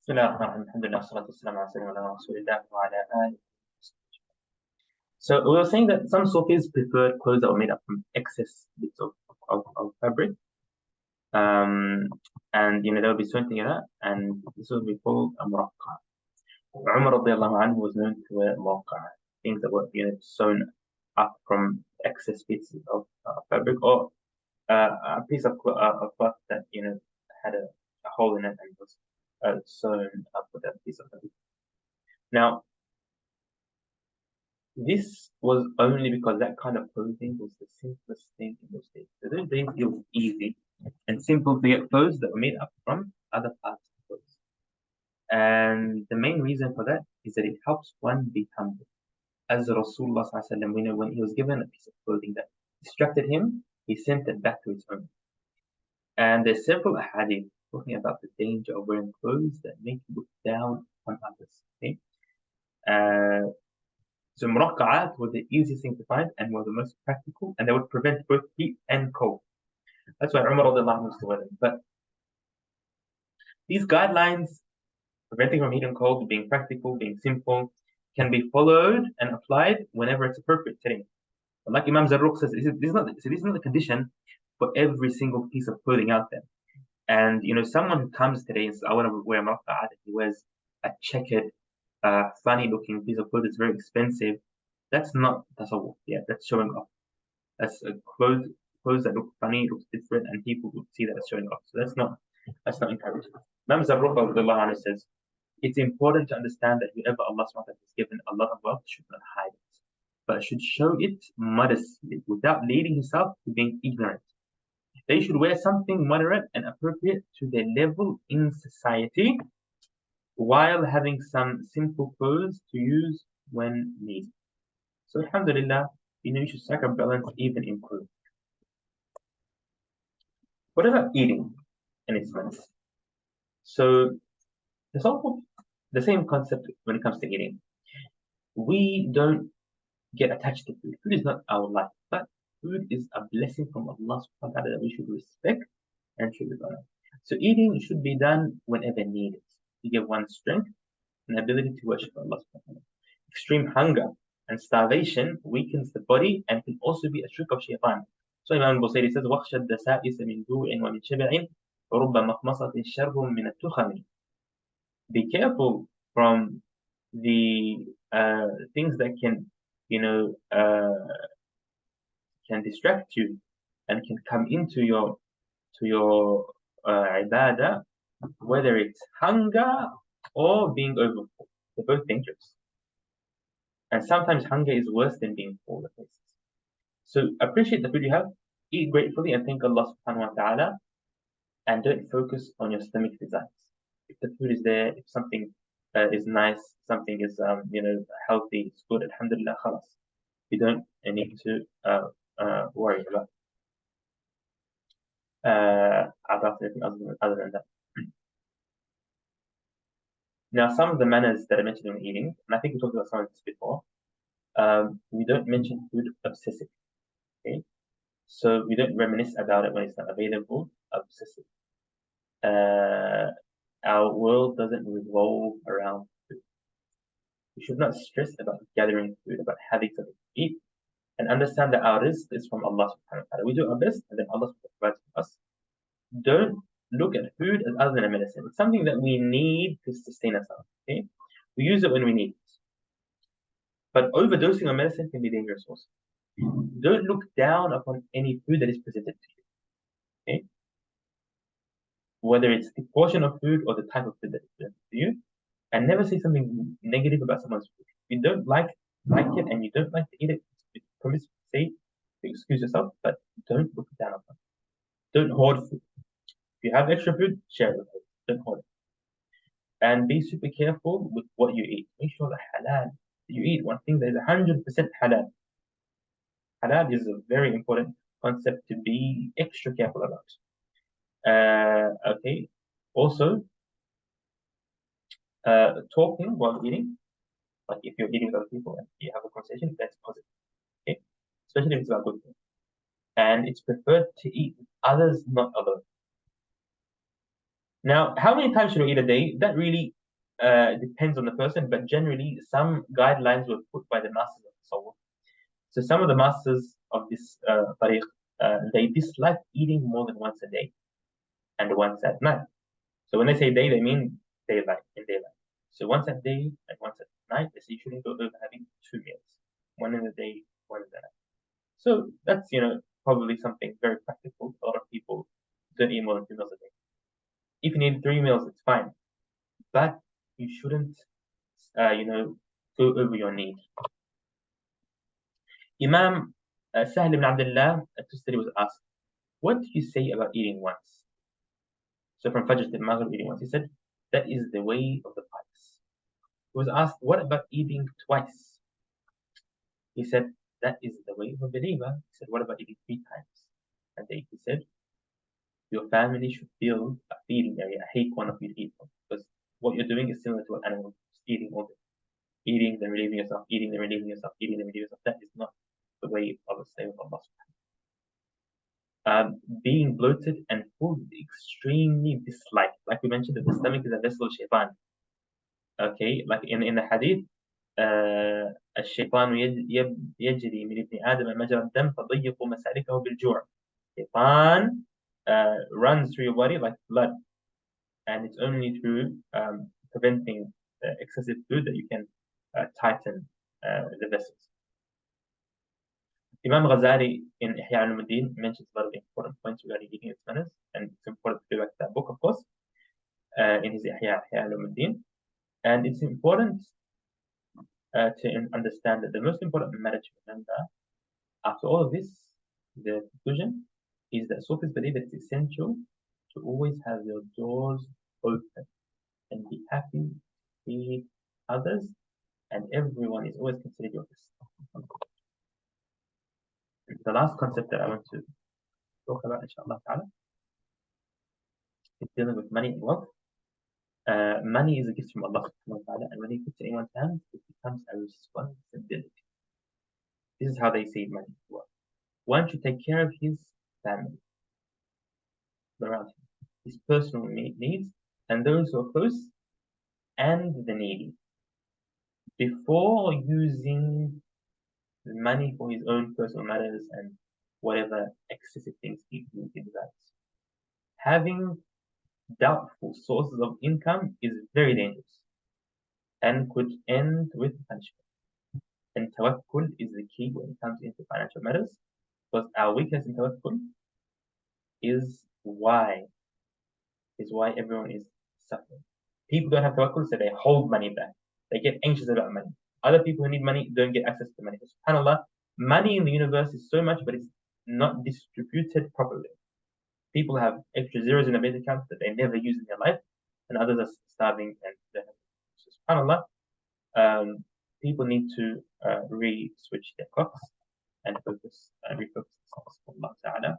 بسم الله الرحمن الرحيم الحمد لله والصلاة والسلام على سيدنا رسول الله وعلى آله. So we were saying that some Sufis prefer clothes that were made up from excess bits of fabric. Um, and they would be sewn together, and this would be called a muraqqa. Umar radiallahu anhu was known to wear muraqqa, things that were sewn up from excess bits of fabric, or a piece of cloth that had a hole in it and was sewn up with that piece of fabric. Now, this was only because that kind of clothing was the simplest thing in those days. So those days it was easy and simple to get clothes that were made up from other parts of clothes. And the main reason for that is that it helps one be humble. As Rasulullah we know when he was given a piece of clothing that distracted him, he sent it back to its owner. And there's several hadith talking about the danger of wearing clothes that make you look down on others. Okay? So muraqqa'at was the easiest thing to find and was the most practical, and they would prevent both heat and cold. That's why Umar radiallahu anhu used to wear them. But these guidelines, preventing from heat and cold, being practical, being simple, can be followed and applied whenever it's appropriate today. But like Imam Zarruq says, this is not the condition for every single piece of clothing out there. And someone who comes today and says, I want to wear muraqqa'at, and he wears a checkered, funny looking piece of clothing that's very expensive, that's not tasawwuf. Yeah, that's showing off. That's clothes that look funny, looks different, and people would see that as showing off. So that's not encouraged. Imam Zarruq says, it's important to understand that whoever Allah SWT has given a lot of wealth should not hide it, but should show it modestly without leading himself to being ignorant. They should wear something moderate and appropriate to their level in society, while having some simple clothes to use when needed. So alhamdulillah, you should strike a balance even in clothes. What about eating and its medicine? So there's also the same concept when it comes to eating. We don't get attached to food. Food is not our life, but food is a blessing from Allah subhanahu wa ta'ala that we should respect and should honor. So eating should be done whenever needed to give one strength and ability to worship Allah subhanahu wa ta'ala. Extreme hunger and starvation weakens the body and can also be a trick of shaitan. So Imam al-Busayri says, وَخْشَى الدَّسَائِسَ مِنْ جُوعٍ وَمِنْ شَبَعٍ وَرُبَّ مَخْمَصَةٍ شَرٌّ مِنَ التُّخَمِ. Be careful from the things that can distract you and can come into your ibadah, whether it's hunger or being overfull. They're both dangerous. And sometimes hunger is worse than being full of places. So appreciate the food you have, eat gratefully, and thank Allah subhanahu wa ta'ala, and don't focus on your stomach desires. If the food is there, if something is nice, something is healthy, it's good, alhamdulillah, khalas. You don't need to worry about anything other than that. Now, some of the manners that I mentioned when eating, and I think we talked about some of this before, we don't mention food obsessively. Okay, so we don't reminisce about it when it's not available. Obsessive. Our world doesn't revolve around food. We should not stress about gathering food, about having something to eat, and understand that our rizq is from Allah subhanahu wa ta'ala. We do our best, and then Allah provides for us. Don't look at food as other than a medicine. It's something that we need to sustain ourselves. Okay, we use it when we need it. But overdosing on medicine can be dangerous also. Don't look down upon any food that is presented to you. Okay? Whether it's the portion of food or the type of food that is presented to you, and never say something negative about someone's food. If you don't like it and you don't like to eat it, promise say to excuse yourself, but don't look down upon it. Don't hoard food. If you have extra food, share it with others. Don't hoard it. And be super careful with what you eat. Make sure the halal you eat, one thing that is 100% halal. Halal is a very important concept to be extra careful about. Okay. Also, talking while eating, like if you're eating with other people and you have a conversation, that's positive. Okay, especially if it's about good things. And it's preferred to eat with others, not alone. Now, how many times should we eat a day? That really depends on the person, but generally, some guidelines were put by the masters of Tasawwuf. So some of the masters of this tariq, they dislike eating more than once a day and once at night. So when they say day, they mean daylight, in daylight. So once at day and once at night, they say you shouldn't go over having 2 meals, one in the day, one in the night. So that's, probably something very practical. A lot of people don't eat more than 2 meals a day. If you need 3 meals, it's fine, but you shouldn't, go over your need. Imam Sahl ibn Abdullah at-Tustari was asked, what do you say about eating once? So from Fajr to Maghrib, eating once. He said, that is the way of the pious. He was asked, what about eating twice? He said, that is the way of a believer. He said, what about eating 3 times a day? He said, your family should build a feeding area, a haycoin of you to eat from. Because what you're doing is similar to an animal, just eating all day. Eating, then relieving yourself, eating, then relieving yourself, eating, then relieving yourself. That is not the way of a slave of Allah. Being bloated and full is extremely disliked. Like we mentioned, that the stomach is a vessel of shaitan. Okay, like in the hadith, الشيطان يجري من ابن آدم مجرى الدم فضيقوا مسالكه بالجوع. Shaitan runs through your body like blood, and it's only through preventing excessive food that you can tighten the vessels. Imam Ghazali in Ihya al-Ulumuddin mentions a lot of important points regarding eating its manners, and it's important to go back to that book, of course, in his Ihya al-Ulumuddin. And it's important to understand that the most important matter to remember after all of this, the conclusion is that Sufis believe that it's essential to always have your doors open and be happy to feed others, and everyone is always considered your guest. The last concept that I want to talk about, inshallah ta'ala, is dealing with money and wealth. Money is a gift from Allah subhanahu wa ta'ala, and when He puts it in one's hands, it becomes a responsibility. This is how they see money and wealth. One should take care of his family, around him, his personal needs, and those who are close, and the needy, before using the money for his own personal matters and whatever excessive things he desires. Having doubtful sources of income is very dangerous and could end with punishment. And tawakkul is the key when it comes into financial matters, because our weakness in tawakkul is why everyone is suffering. People don't have tawakkul, so they hold money back. They get anxious about money. Other people who need money don't get access to money. SubhanAllah, money in the universe is so much, but it's not distributed properly. People have extra zeros in their bank account that they never use in their life, and others are starving and they have. So SubhanAllah, people need to re-switch their clocks and refocus themselves. Allah Ta'ala.